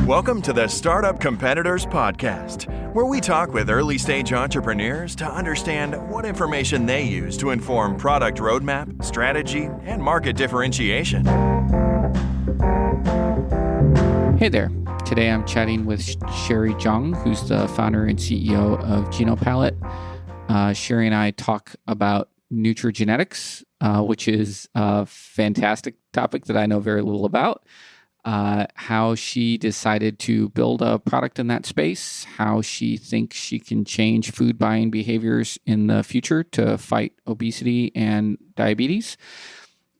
Welcome to the Startup Competitors Podcast, where we talk with early-stage entrepreneurs to understand what information they use to inform product roadmap, strategy, and market differentiation. Hey there. Today I'm chatting with Sherry Zhang, who's the founder and CEO of GenoPalate. Sherry and I talk about nutrigenetics, which is a fantastic topic that I know very little about. How she decided to build a product in that space, how she thinks she can change food buying behaviors in the future to fight obesity and diabetes,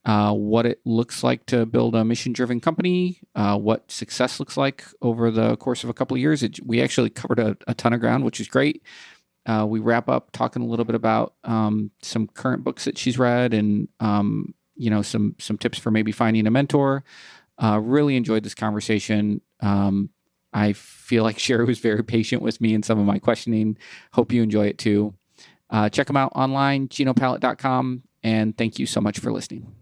what it looks like to build a mission-driven company, what success looks like over the course of a couple of years. We actually covered a ton of ground, which is great. We wrap up talking a little bit about some current books that she's read and some tips for maybe finding a mentor. Really enjoyed this conversation. I feel like Sherry was very patient with me in some of my questioning. Hope you enjoy it too. Check them out online, GenoPalate.com, and thank you so much for listening.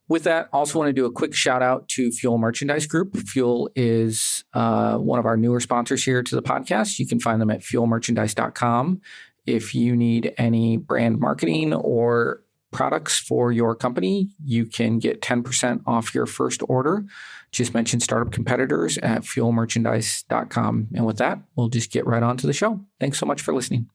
With that, also want to do a quick shout out to Fuel Merchandise Group. Fuel is one of our newer sponsors here to the podcast. You can find them at fuelmerchandise.com. If you need any brand marketing or products for your company, you can get 10% off your first order. Just mention Startup Competitors at fuelmerchandise.com. And with that, we'll just get right on to the show. Thanks so much for listening.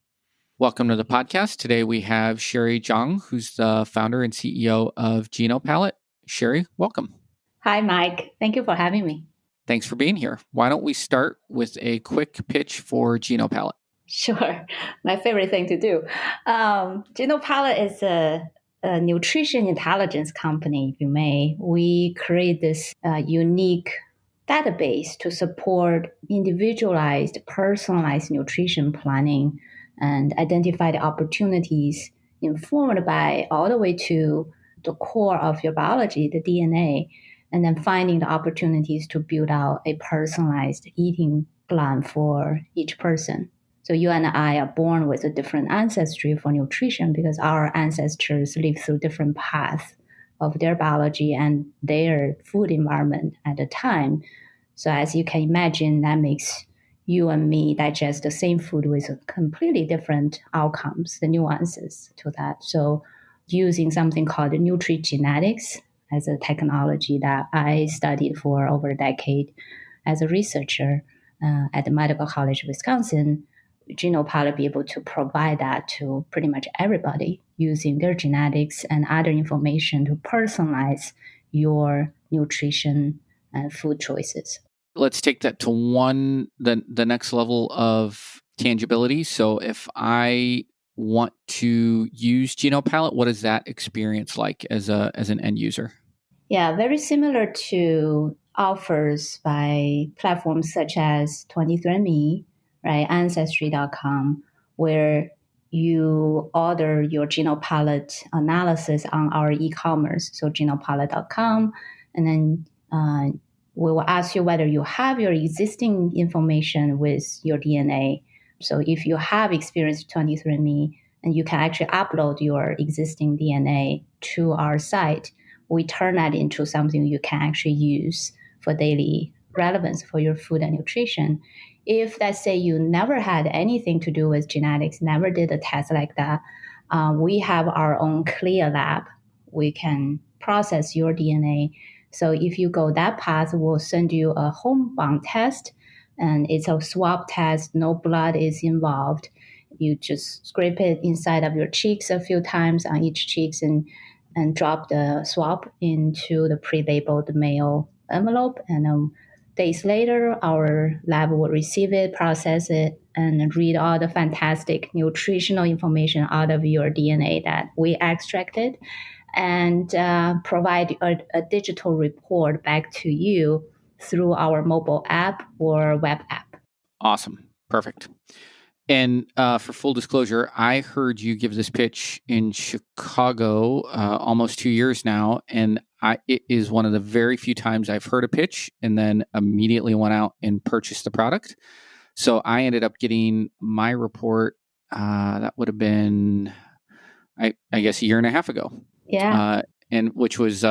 Welcome to the podcast. Today we have Sherry Zhang, who's the founder and CEO of GenoPalate. Sherry, welcome. Hi, Mike. Thank you for having me. Thanks for being here. Why don't we start with a quick pitch for GenoPalate? Sure. My favorite thing to do. GenoPalate is a nutrition intelligence company, if you may. We create this unique database to support individualized, personalized nutrition planning and identify the opportunities informed by all the way to the core of your biology, the DNA, and then finding the opportunities to build out a personalized eating plan for each person. So you and I are born with a different ancestry for nutrition because our ancestors lived through different paths of their biology and their food environment at the time. So as you can imagine, that makes you and me digest the same food with completely different outcomes, the nuances to that. So using something called nutrigenetics as a technology that I studied for over a decade as a researcher at the Medical College of Wisconsin, GenoPalate be able to provide that to pretty much everybody using their genetics and other information to personalize your nutrition and food choices. Let's take that to the next level of tangibility. So if I want to use GenoPalate, what is that experience like as an end user? Yeah, very similar to offers by platforms such as 23andMe, right, Ancestry.com, where you order your GenoPalate analysis on our e-commerce, so GenoPalate.com, and then we will ask you whether you have your existing information with your DNA. So if you have experience with 23andMe, and you can actually upload your existing DNA to our site, we turn that into something you can actually use for daily relevance for your food and nutrition. If, let's say, you never had anything to do with genetics, never did a test like that, we have our own CLIA lab. We can process your DNA. So if you go that path, we'll send you a homebound test, and it's a swab test. No blood is involved. You just scrape it inside of your cheeks a few times on each cheeks and drop the swab into the pre-labeled mail envelope. And then days later, our lab will receive it, process it, and read all the fantastic nutritional information out of your DNA that we extracted, and provide a digital report back to you through our mobile app or web app. Awesome. Perfect. And for full disclosure, I heard you give this pitch in Chicago almost 2 years now, and it is one of the very few times I've heard a pitch and then immediately went out and purchased the product. So I ended up getting my report, that would have been, I guess, a year and a half ago. Yeah. and which is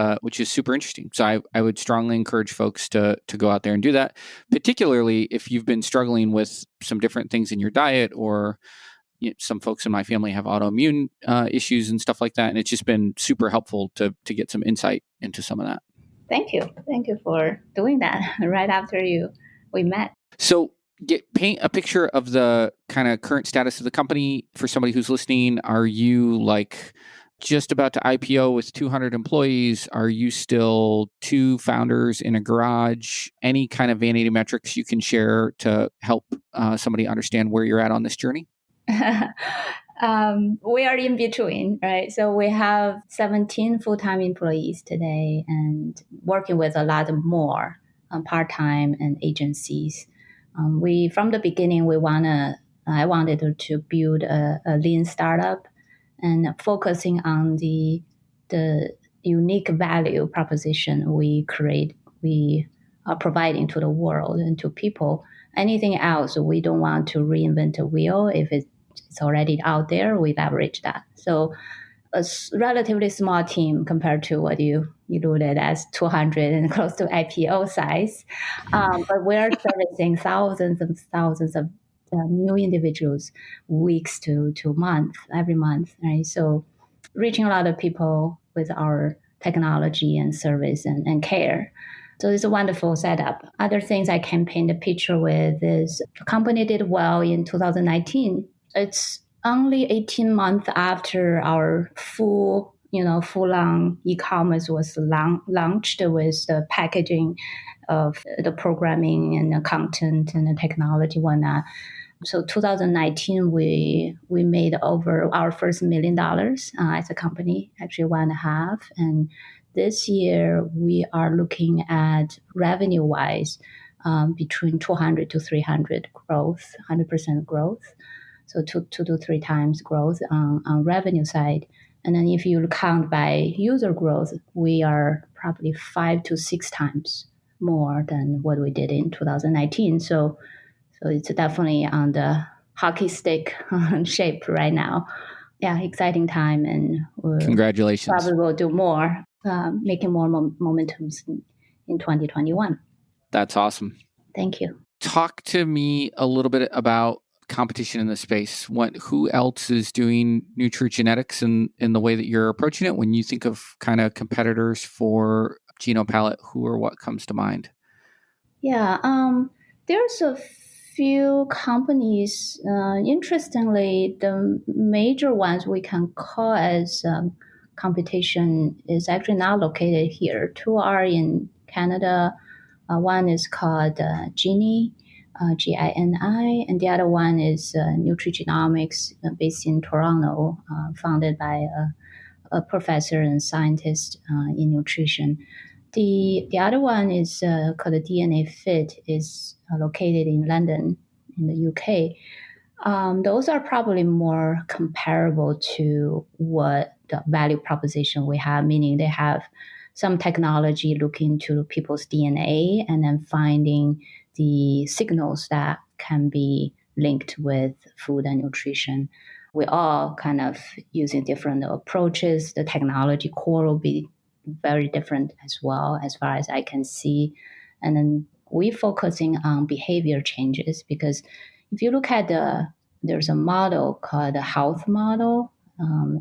super interesting. So I would strongly encourage folks to go out there and do that, particularly if you've been struggling with some different things in your diet, or some folks in my family have autoimmune issues and stuff like that. And it's just been super helpful to get some insight into some of that. Thank you. Thank you for doing that right after we met. So paint a picture of the kind of current status of the company for somebody who's listening. Are you like just about to IPO with 200 employees? Are you still 2 founders in a garage? Any kind of vanity metrics you can share to help somebody understand where you're at on this journey? We are in between, right? So we have 17 full-time employees today and working with a lot more part-time and agencies. From the beginning, I wanted to build a lean startup and focusing on the unique value proposition we are providing to the world and to people. Anything else, we don't want to reinvent the wheel. If it's already out there, we leverage that. So a relatively small team compared to what you alluded as 200 and close to IPO size. But we're servicing thousands and thousands of new individuals weeks to month, every month, right? So reaching a lot of people with our technology and service and care. So it's a wonderful setup. Other things I can paint a picture with is the company did well in 2019. It's only 18 months after our full-on e-commerce was launched with the packaging of the programming and the content and the technology whatnot. So 2019, we made over our first $1 million as a company, actually 1.5. And this year, we are looking at revenue-wise between 200 to 300 growth, 100% growth. So 2 to 3 times growth on revenue side. And then if you count by user growth, we are probably 5 to 6 times more than what we did in 2019. So it's definitely on the hockey stick shape right now. Yeah, exciting time. And congratulations. Probably will do more, making more momentums in 2021. That's awesome. Thank you. Talk to me a little bit about competition in the space. Who else is doing nutrigenetics in the way that you're approaching it? When you think of kind of competitors for GenoPalate, who or what comes to mind? Yeah, there's a few companies. Interestingly, the major ones we can call as competition is actually not located here. 2 are in Canada. One is called Geno, GINI, and the other one is Nutrigenomics, based in Toronto, founded by a professor and scientist in nutrition. The other one is called DNA Fit, is located in London, in the UK. Those are probably more comparable to what the value proposition we have, meaning they have some technology looking into people's DNA and then finding the signals that can be linked with food and nutrition. We all kind of using different approaches. The technology core will be very different as well, as far as I can see. And then we focusing on behavior changes, because if you look at there's a model called the health model.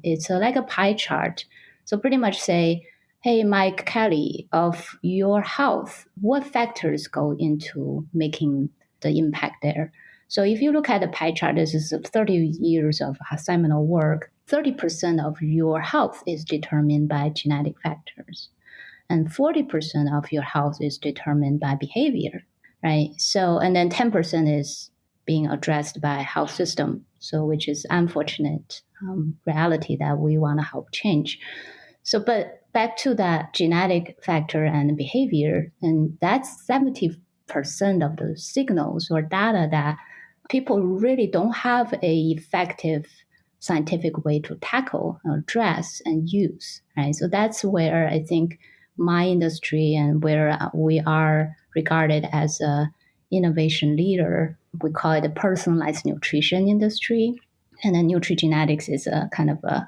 It's like a pie chart. So pretty much say, hey, Mike Kelly, of your health, what factors go into making the impact there? So if you look at the pie chart, this is 30 years of seminal work. 30% of your health is determined by genetic factors, and 40% of your health is determined by behavior, right? So, and then 10% is being addressed by health system, so which is unfortunate reality that we want to help change. So, but back to that genetic factor and behavior, and that's 70% of the signals or data that people really don't have a effective scientific way to tackle, address, and use, right? So that's where I think my industry and where we are regarded as a innovation leader, we call it a personalized nutrition industry. And then nutrigenetics is a kind of a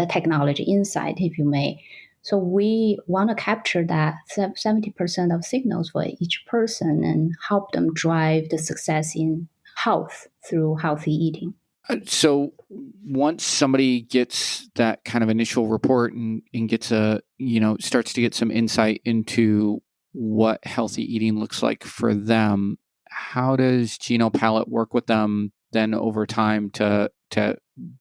technology insight, if you may. So we want to capture that 70% of signals for each person and help them drive the success in health through healthy eating. So once somebody gets that kind of initial report and gets starts to get some insight into what healthy eating looks like for them, how does GenoPalate work with them then over time to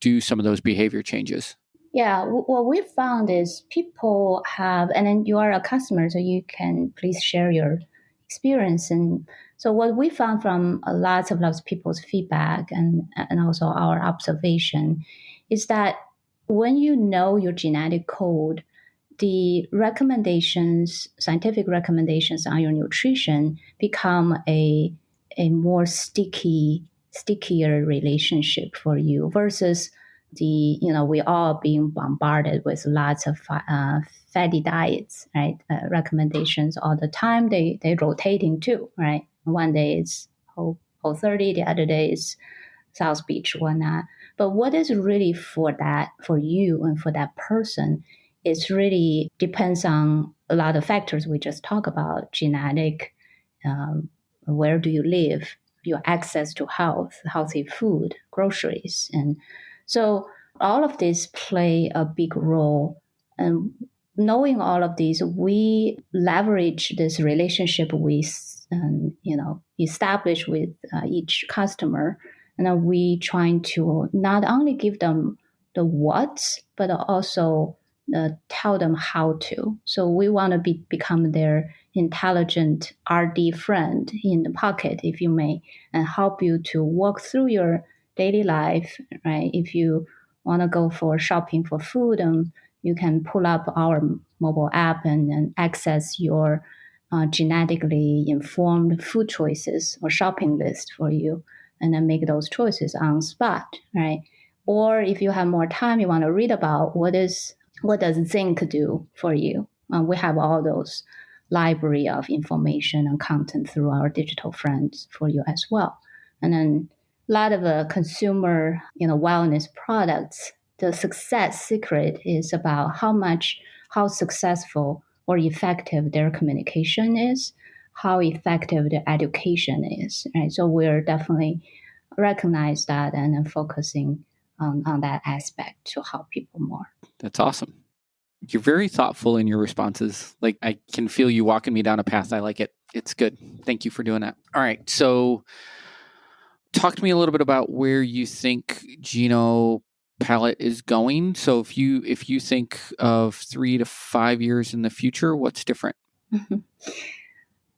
do some of those behavior changes? Yeah, what we found is people have, and then you are a customer, so you can please share your experience. And so what we found from lots of people's feedback and also our observation is that when you know your genetic code, the recommendations, scientific recommendations on your nutrition become a more stickier relationship for you versus we all being bombarded with lots of fatty diets, right? Recommendations all the time. They rotating too, right? One day it's whole 30, the other day is South Beach, whatnot. But what is really for you and for that person, is really depends on a lot of factors we just talked about: genetic, where do you live, your access to healthy food, groceries, and so all of these play a big role. And knowing all of these, we leverage this relationship we establish with each customer, and then we trying to not only give them the what, but also tell them how to. So we want to become their intelligent RD friend in the pocket, if you may, and help you to walk through your daily life, right? If you want to go for shopping for food, you can pull up our mobile app and access your genetically informed food choices or shopping list for you, and then make those choices on spot, right? Or if you have more time, you want to read about what does zinc do for you. We have all those library of information and content through our digital friends for you as well. And then a lot of consumer wellness products, the success secret is about how successful or effective their communication is, how effective their education is, right? So we're definitely recognize that and then focusing on that aspect to help people more. That's awesome. You're very thoughtful in your responses. Like, I can feel you walking me down a path. I like it. It's good. Thank you for doing that. All right. So talk to me a little bit about where you think GenoPalate is going. So if you think of 3 to 5 years in the future, what's different?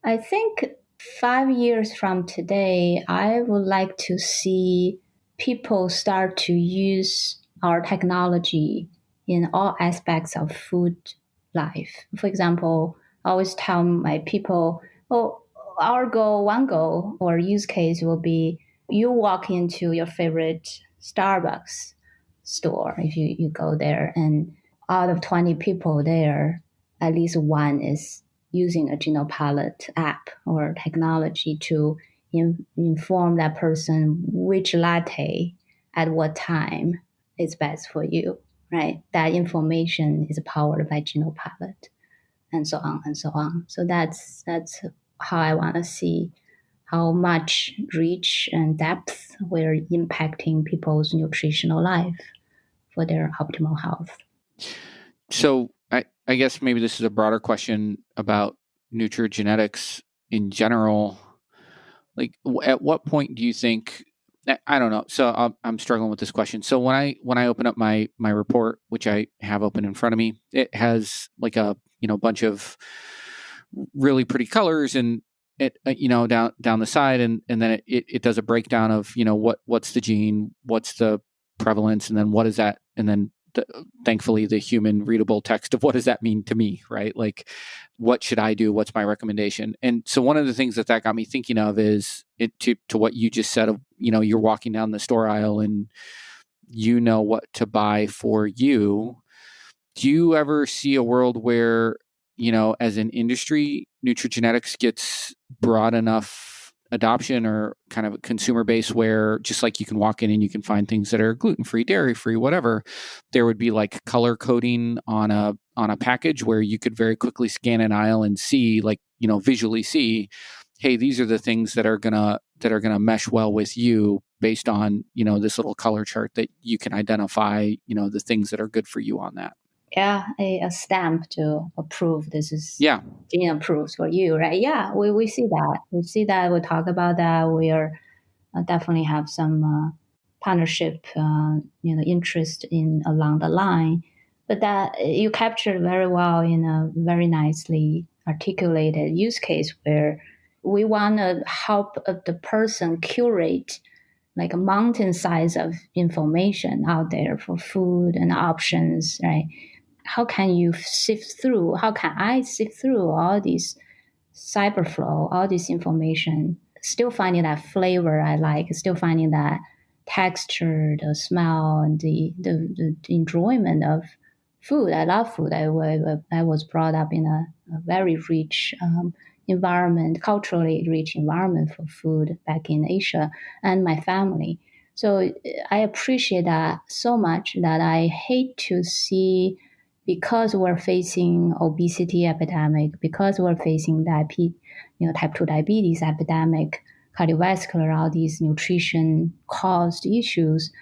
I think 5 years from today, I would like to see people start to use our technology in all aspects of food life. For example, I always tell my people, one goal or use case will be you walk into your favorite Starbucks store. If you go there, and out of 20 people there, at least one is using a GenoPalate app or technology to inform that person which latte at what time is best for you, right? That information is powered by GenoPalate, and so on and so on. So that's how I want to see how much reach and depth we're impacting people's nutritional life for their optimal health. So I guess maybe this is a broader question about nutrigenetics in general. Like, at what point do you think? I don't know. So I'm struggling with this question. So when I open up my report, which I have open in front of me, it has like a bunch of really pretty colors, and it down the side, and then it does a breakdown of what's the gene, what's the prevalence, and then what is that, and then thankfully the human readable text of what does that mean to me, right? Like, what should I do? What's my recommendation? And so one of the things that got me thinking of is to what you just said of, you're walking down the store aisle and what to buy for you. Do you ever see a world where, as an industry, nutrigenetics gets broad enough adoption or kind of a consumer base where, just like you can walk in and you can find things that are gluten-free, dairy-free, whatever, there would be like color coding on a on a package where you could very quickly scan an aisle and see, like, visually see, hey, these are the things that are gonna mesh well with you based on, this little color chart that you can identify, the things that are good for you on that. Yeah, a stamp to approve this is Gene approved for you, right? Yeah, we see that. We see that. We talk about that. We are definitely have some partnership, interest in along the line. But that you captured very well in a very nicely articulated use case where we want to help the person curate like a mountain size of information out there for food and options, right? How can you sift through? How can I sift through all these cyberflow, all this information, still finding that flavor I like, still finding that texture, the smell, and the enjoyment of food. I love food. I was brought up in a very rich environment, culturally rich environment for food back in Asia and my family. So I appreciate that so much that I hate to see, because we're facing obesity epidemic, because we're facing type 2 diabetes epidemic, cardiovascular, all these nutrition caused issues,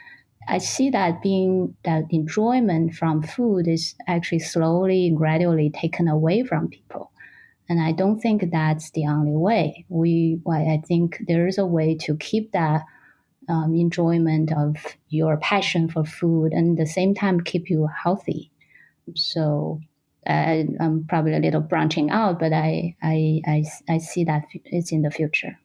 I see that enjoyment from food is actually slowly and gradually taken away from people. And I don't think that's the only way. I think there is a way to keep that enjoyment of your passion for food and at the same time keep you healthy. So I'm probably a little branching out, but I see that it's in the future.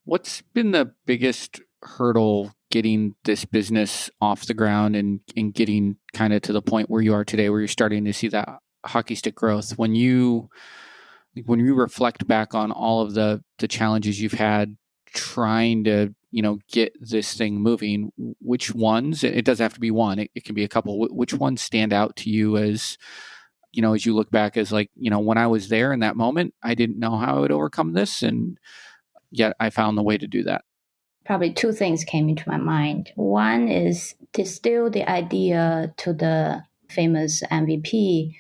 What's been the biggest hurdle getting this business off the ground and getting kind of to the point where you are today, where you're starting to see that hockey stick growth? When you reflect back on all of the challenges you've had trying to get this thing moving, which ones, it doesn't have to be one, it can be a couple, which ones stand out to you as as you look back as like, when I was there in that moment, I didn't know how I would overcome this, and yet I found the way to do that? Probably two things came into my mind. One is distill the idea to the famous MVP,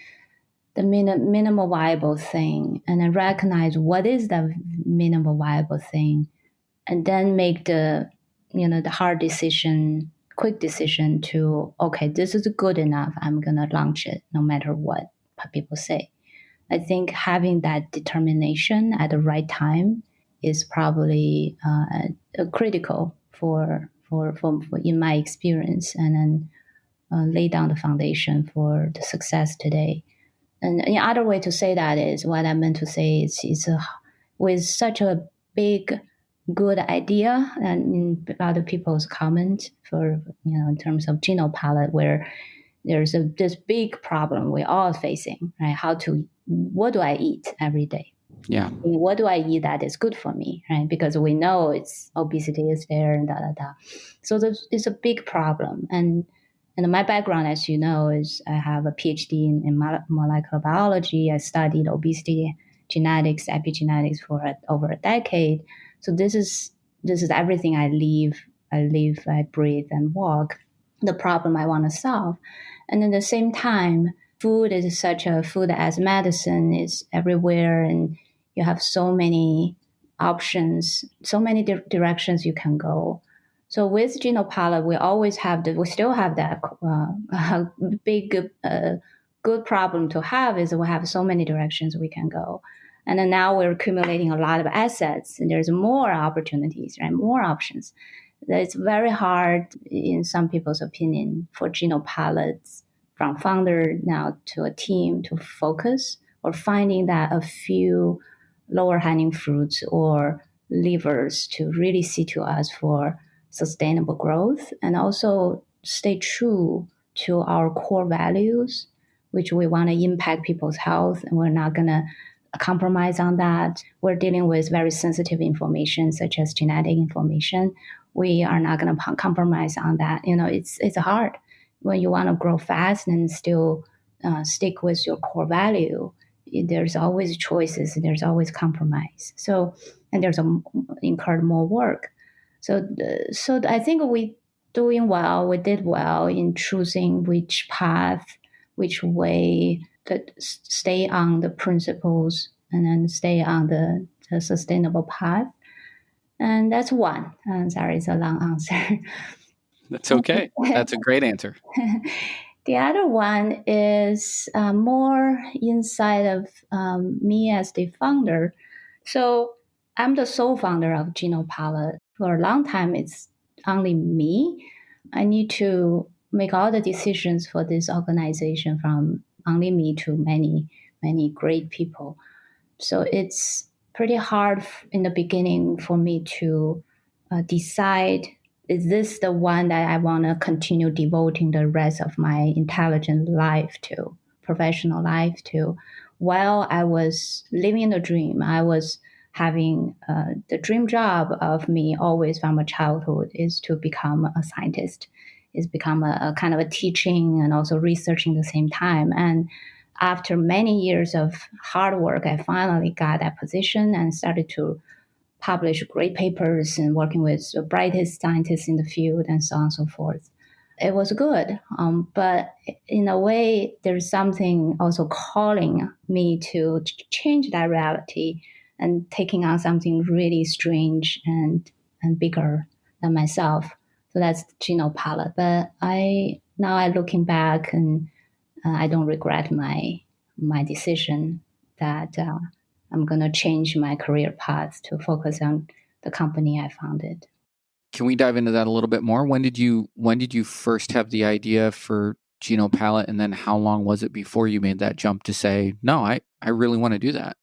the minimal viable thing, and then recognize what is the minimal viable thing, and then make the hard decision, quick decision to, okay, this is good enough. I'm gonna launch it no matter what people say. I think having that determination at the right time is probably critical for in my experience, and then lay down the foundation for the success today. And the other way to say that is, what I meant to say is with such a big, good idea and in other people's comment for, in terms of GenoPalate, where there's this big problem we're all facing, right? What do I eat every day? Yeah. What do I eat that is good for me, right? Because we know obesity is there and So it's a big problem. And my background, as you know, is I have a PhD in molecular biology. I studied obesity genetics, epigenetics for over a decade. So this is everything I live, I breathe, and walk. The problem I want to solve, and at the same time, food as medicine is everywhere, and you have so many options, so many directions you can go. So with GenoPalate, we still have that big, good problem to have, is we have so many directions we can go. And then now we're accumulating a lot of assets, and there's more opportunities, right? More options. It's very hard, in some people's opinion, for GenoPalate, from founder now to a team, to focus, or finding that a few lower hanging fruits or levers to really see to us for sustainable growth, and also stay true to our core values, which we want to impact people's health, and we're not going to compromise on that. We're dealing with very sensitive information, such as genetic information. We are not going to compromise on that. It's hard when you want to grow fast and still stick with your core value. There's always choices, there's always compromise. So, and there's incurred more work. So I think we did well in choosing which path, which way stay on the principles and then stay on the sustainable path. And that's one. Sorry, it's a long answer. That's okay. That's a great answer. The other one is more inside of me as the founder. So I'm the sole founder of GenoPalate. For a long time, it's only me. I need to make all the decisions for this organization from only me to many, many great people. So it's pretty hard in the beginning for me to decide, is this the one that I want to continue devoting the rest of my intelligent life to, professional life to? While I was living the dream, I was having the dream job of me always from a childhood is to become a scientist, is become a kind of a teaching and also researching at the same time. And after many years of hard work, I finally got that position and started to publish great papers and working with the brightest scientists in the field and so on and so forth. It was good. But in a way, there's something also calling me to change that reality and taking on something really strange and bigger than myself. So that's GenoPalate. But now I looking back and I don't regret my decision that I'm going to change my career path to focus on the company I founded. Can we dive into that a little bit more? When did you first have the idea for GenoPalate, and then how long was it before you made that jump to say, no, I really want to do that?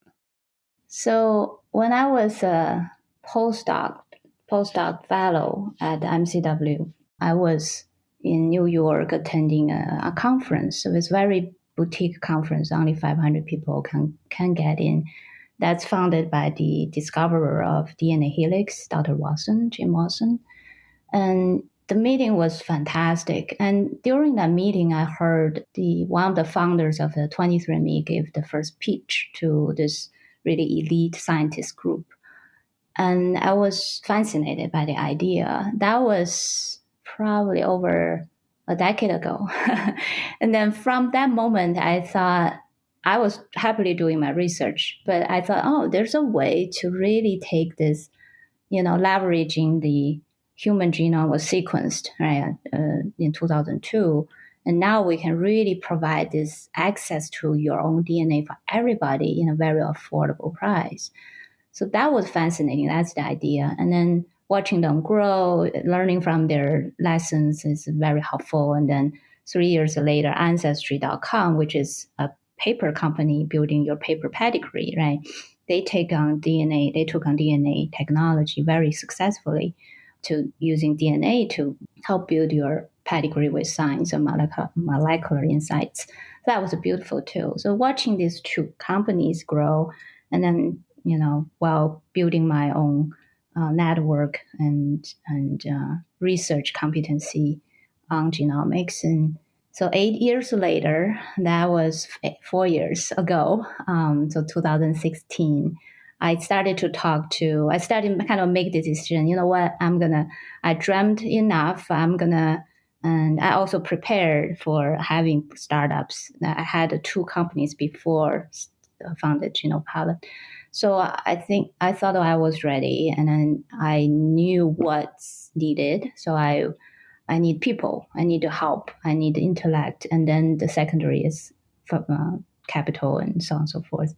So when I was a postdoc fellow at MCW, I was in New York attending a conference. It was a very boutique conference. Only 500 people can get in. That's founded by the discoverer of DNA helix, Dr. Jim Watson. And the meeting was fantastic. And during that meeting, I heard one of the founders of the 23andMe give the first pitch to this really elite scientist group. And I was fascinated by the idea. That was probably over a decade ago. And then from that moment, I thought, I was happily doing my research, but I thought, oh, there's a way to really take this, leveraging the human genome was sequenced right in 2002. And now we can really provide this access to your own DNA for everybody in a very affordable price. So that was fascinating. That's the idea. And then watching them grow, learning from their lessons is very helpful. And then 3 years later, Ancestry.com, which is a paper company building your paper pedigree, right? They took on DNA technology very successfully to using DNA to help build your pedigree with science and molecular insights. That was beautiful too. So watching these two companies grow and then, while building my own network and research competency on genomics. And so 8 years later, that was 4 years ago, so 2016, I started kind of make the decision, you know what, I dreamt enough, and I also prepared for having startups. I had 2 companies before I founded GenoPalate. So I thought I was ready, and then I knew what's needed. So I need people, I need help, I need intellect, and then the secondary is capital and so on and so forth.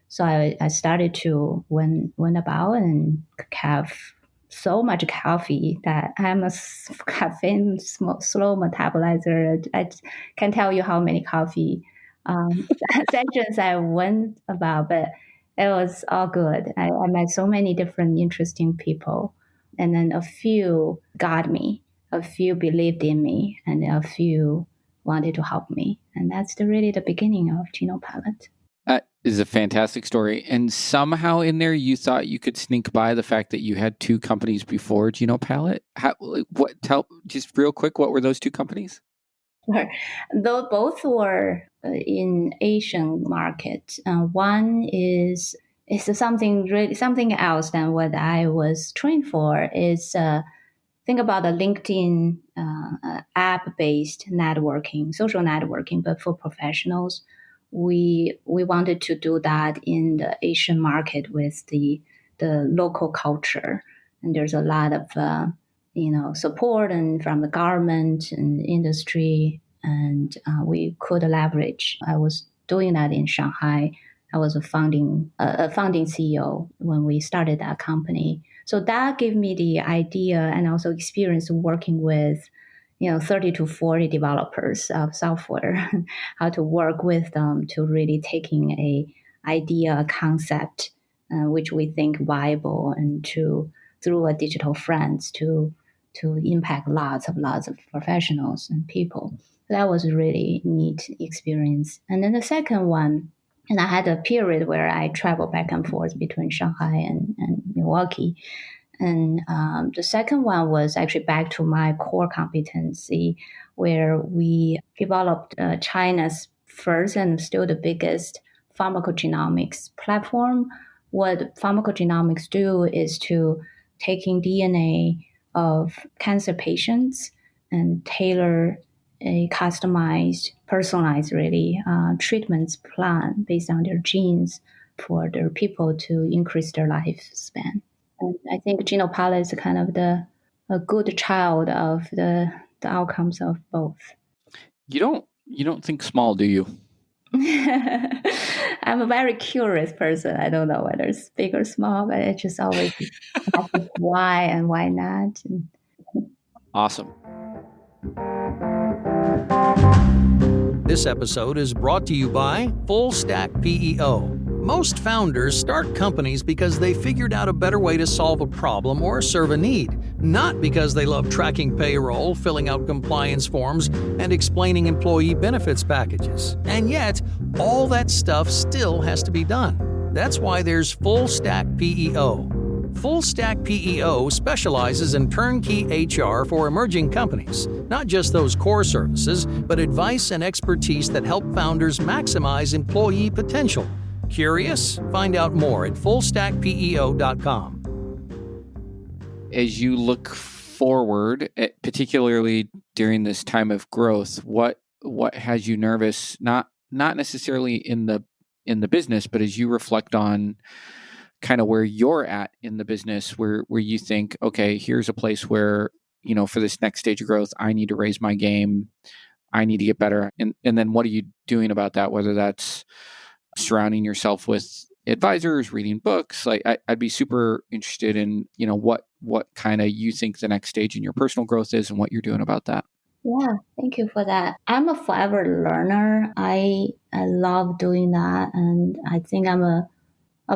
So I started to went about and have so much coffee that I'm a caffeine slow metabolizer. I can't tell you how many coffee sessions I went about, but it was all good. I met so many different interesting people, and then a few got me, a few believed in me, and a few wanted to help me. And that's really the beginning of GenoPalate. That is a fantastic story. And somehow in there, you thought you could sneak by the fact that you had 2 companies before GenoPalate. Just real quick, what were those 2 companies? Sure. Though both were in Asian market. One is something else than what I was trained for. Is think about the LinkedIn app-based networking, social networking, but for professionals, we wanted to do that in the Asian market with the local culture, and there's a lot of support and from the government and industry, and we could leverage. I was doing that in Shanghai. I was a founding CEO when we started that company. So that gave me the idea and also experience working with 30 to 40 developers of software, how to work with them to really taking a idea, a concept, which we think viable, and to through a digital friends to impact lots of professionals and people. That was a really neat experience. And then the second one, and I had a period where I traveled back and forth between Shanghai and Milwaukee. And the second one was actually back to my core competency, where we developed China's first and still the biggest pharmacogenomics platform. What pharmacogenomics do is to taking DNA of cancer patients and tailor a customized, personalized, really treatments plan based on their genes for their people to increase their lifespan. And I think GenoPalette is kind of a good child of the outcomes of both. You don't think small, do you? I'm a very curious person. I don't know whether it's big or small, but it just always asks why and why not. Awesome. This episode is brought to you by FullStackPEO. Most founders start companies because they figured out a better way to solve a problem or serve a need, not because they love tracking payroll, filling out compliance forms, and explaining employee benefits packages. And yet, all that stuff still has to be done. That's why there's FullStackPEO. FullStackPEO specializes in turnkey HR for emerging companies, not just those core services, but advice and expertise that help founders maximize employee potential. Curious? Find out more at FullStackPEO.com. As you look forward, particularly during this time of growth, what has you nervous? Not necessarily in the business, but as you reflect on kind of where you're at in the business, where you think, okay, here's a place where, for this next stage of growth, I need to raise my game. I need to get better. And then what are you doing about that? Whether that's surrounding yourself with advisors, reading books. Like I'd be super interested in, what kind of you think the next stage in your personal growth is and what you're doing about that. Yeah, thank you for that. I'm a forever learner. I love doing that, and I think I'm a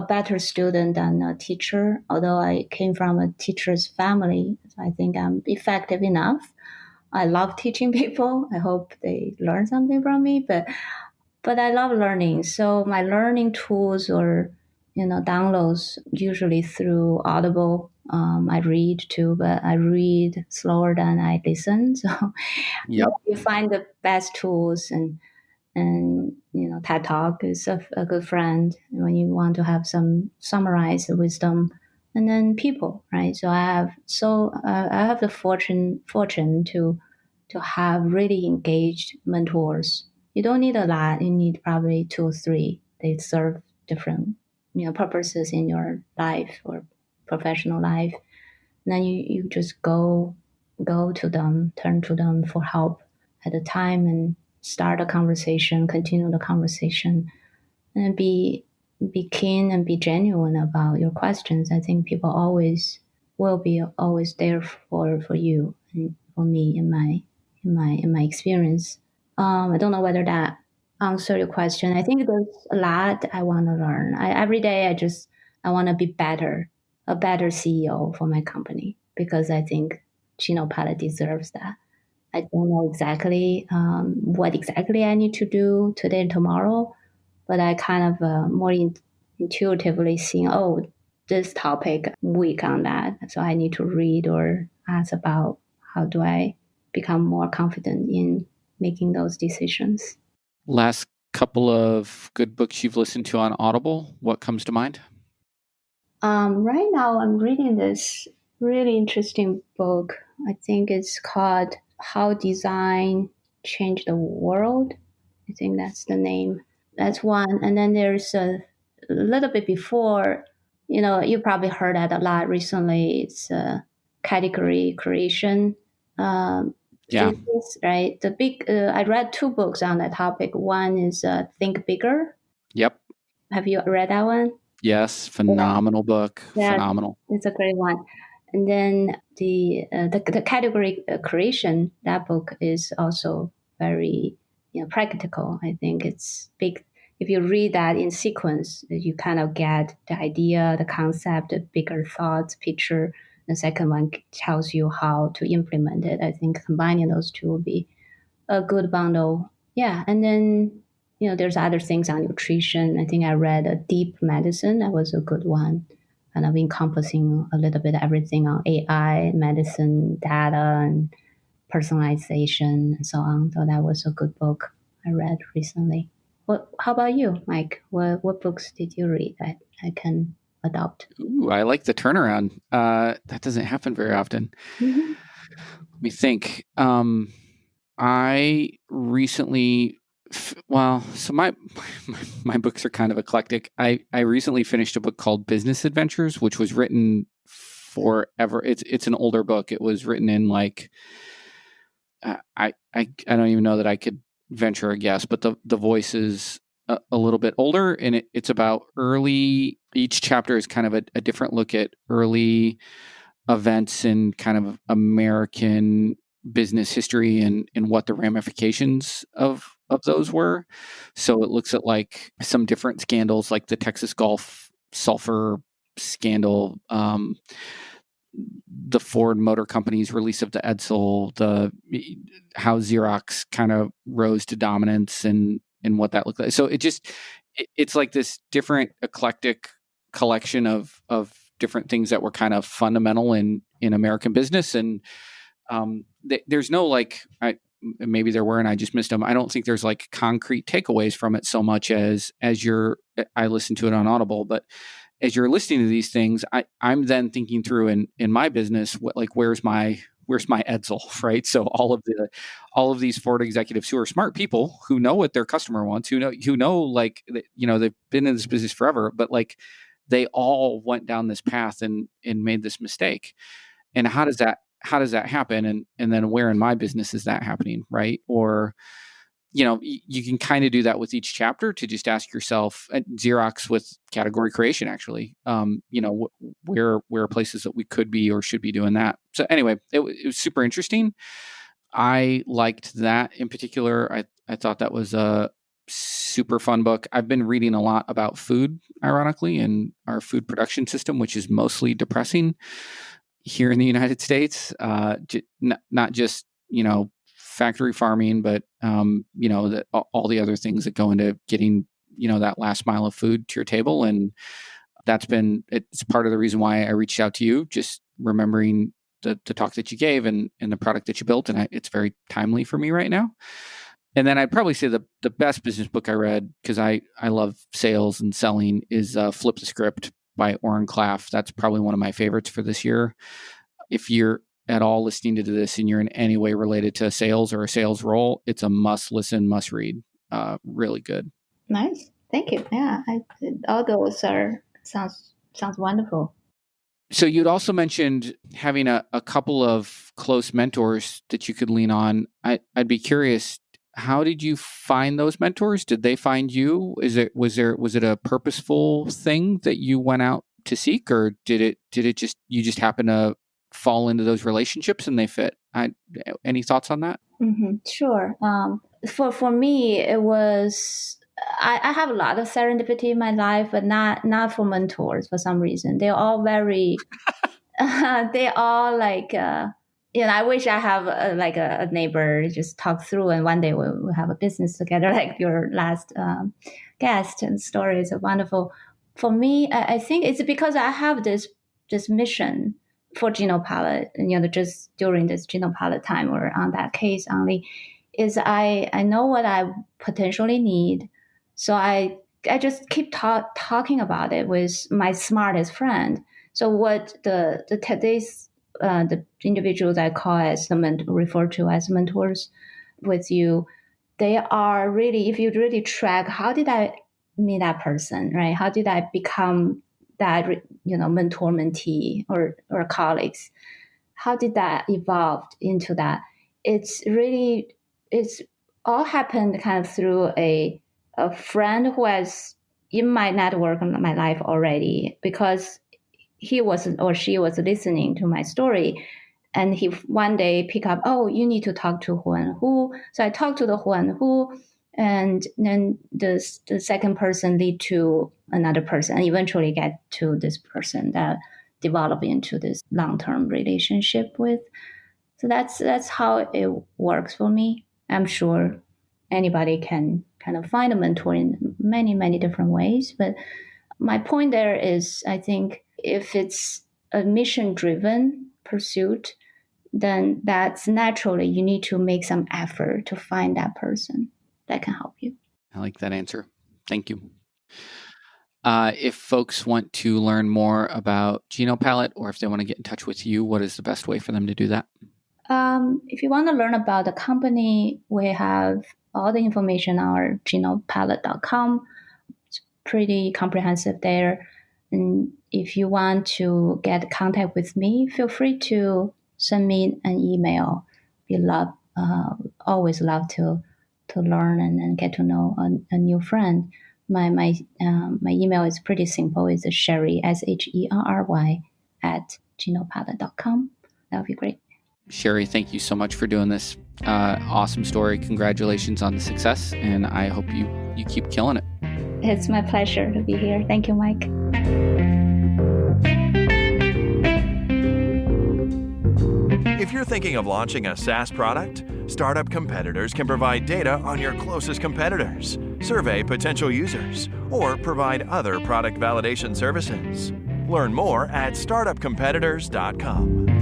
better student than a teacher. Although I came from a teacher's family, so I think I'm effective enough. I love teaching people. I hope they learn something from me, but I love learning. So my learning tools or, downloads usually through Audible. I read too, but I read slower than I listen. So Yep. You find the best tools, and TED Talk is a good friend when you want to have some summarized wisdom. And then people, right? So I have the fortune to have really engaged mentors. You don't need a lot. You need probably 2 or 3. They serve different, purposes in your life or professional life. And then you just go to them, turn to them for help at a time, and start a conversation, continue the conversation, and be keen and be genuine about your questions. I think people will be always there for you and for me in my experience. I don't know whether that answered your question. I think there's a lot I want to learn. Every day I want to be a better CEO for my company, because I think GenoPalette deserves that. I don't know exactly what exactly I need to do today and tomorrow, but I kind of more intuitively seeing, this topic, weak on that. So I need to read or ask about how do I become more confident in making those decisions. Last couple of good books you've listened to on Audible, what comes to mind? Right now I'm reading this really interesting book. I think it's called How Design Changed the World. I think that's the name. That's one. And then there's a little bit before, you probably heard that a lot recently. It's category creation Yeah. thesis, right? I read two books on that topic. One is Think Bigger. Yep. Have you read that one? Yes. Phenomenal book. Yeah, Phenomenal. it's a great one. And then the category creation, that book is also very practical. I think it's big. If you read that in sequence, you kind of get the idea, the concept, the bigger thoughts, picture. The second one tells you how to implement it. I think combining those two will be a good bundle. Yeah, and then there's other things on nutrition. I think I read a Deep Medicine. That was a good one, kind of encompassing a little bit everything on AI, medicine, data, and personalization, and so on. So that was a good book I read recently. How about you, Mike? What books did you read that I can adopt? Ooh, I like the turnaround. That doesn't happen very often. Mm-hmm. Let me think. I recently, so my books are kind of eclectic. I recently finished a book called Business Adventures, which was written forever. It's an older book. It was written in like I don't even know that I could venture a guess, but the voice is a little bit older, and it's about early. Each chapter is kind of a different look at early events in kind of American business history and what the ramifications of those were. So it looks at like some different scandals, like the Texas Gulf sulfur scandal, the Ford Motor Company's release of the Edsel, how Xerox kind of rose to dominance and what that looked like. So it's like this different eclectic collection of different things that were kind of fundamental in American business. And there's no maybe there were and I just missed them. I don't think there's like concrete takeaways from it so much as I listened to it on Audible, but as you're listening to these things, I'm then thinking through in my business, where's my Edsel, right? So all of these Ford executives who are smart people who know what their customer wants, who know they've been in this business forever, but like they all went down this path and made this mistake. And how does that happen? And then where in my business is that happening, right? Or you can kind of do that with each chapter to just ask yourself, Xerox with category creation, actually, where are places that we could be or should be doing that. So anyway, it was super interesting. I liked that in particular. I thought that was a super fun book. I've been reading a lot about food, ironically, and our food production system, which is mostly depressing here in the United States. Not just, factory farming, but all the other things that go into getting that last mile of food to your table. And it's part of the reason why I reached out to you, just remembering the talk that you gave and the product that you built, and it's very timely for me right now. And then I'd probably say the best business book I read, because I love sales and selling, is Flip the Script by Oren Klaff. That's probably one of my favorites for this year. If you're at all listening to this and you're in any way related to sales or a sales role, it's a must listen, must read. Really good. Nice. Thank you. Yeah. All those sounds wonderful. So you'd also mentioned having a couple of close mentors that you could lean on. I'd be curious, how did you find those mentors? Did they find you? Was it a purposeful thing that you went out to seek, or did it just happen to fall into those relationships and they fit? Any thoughts on that? Mm-hmm. Sure. For me, it was I have a lot of serendipity in my life, but not for mentors for some reason. They're all very they all like I wish I have a neighbor just talk through, and one day we'll have a business together, like your last guest. And stories are wonderful. For me, I think it's because I have this mission for GenoPalate, and just during this GenoPalate time or on that case only, is I know what I potentially need, so I just keep talking about it with my smartest friend. So what the today's the individuals I call refer to as mentors with you, they are really, if you really track, how did I meet that person, right? How did I become that, mentor, mentee, or colleagues? How did that evolve into that? It's all happened kind of through a friend who has in my network in my life already, because he was or she was listening to my story. And he one day pick up, oh, you need to talk to who and who. So I talked to the who and who, and then the second person lead to another person, and eventually get to this person that develop into this long-term relationship with. So that's how it works for me. I'm sure anybody can kind of find a mentor in many, many different ways. But my point there is, I think if it's a mission-driven pursuit, then that's naturally you need to make some effort to find that person that can help you. I like that answer. Thank you. If folks want to learn more about GenoPalate, or if they want to get in touch with you, what is the best way for them to do that? If you want to learn about the company, we have all the information on our GenoPalate.com. It's pretty comprehensive there. And if you want to get contact with me, feel free to send me an email. We always love to learn and get to know a new friend. My email is pretty simple. It's Sherry, SHERRY, @GenoPalate.com. That would be great. Sherry, thank you so much for doing this. Awesome story. Congratulations on the success, and I hope you keep killing it. It's my pleasure to be here. Thank you, Mike. If you're thinking of launching a SaaS product, Startup Competitors can provide data on your closest competitors, survey potential users, or provide other product validation services. Learn more at startupcompetitors.com.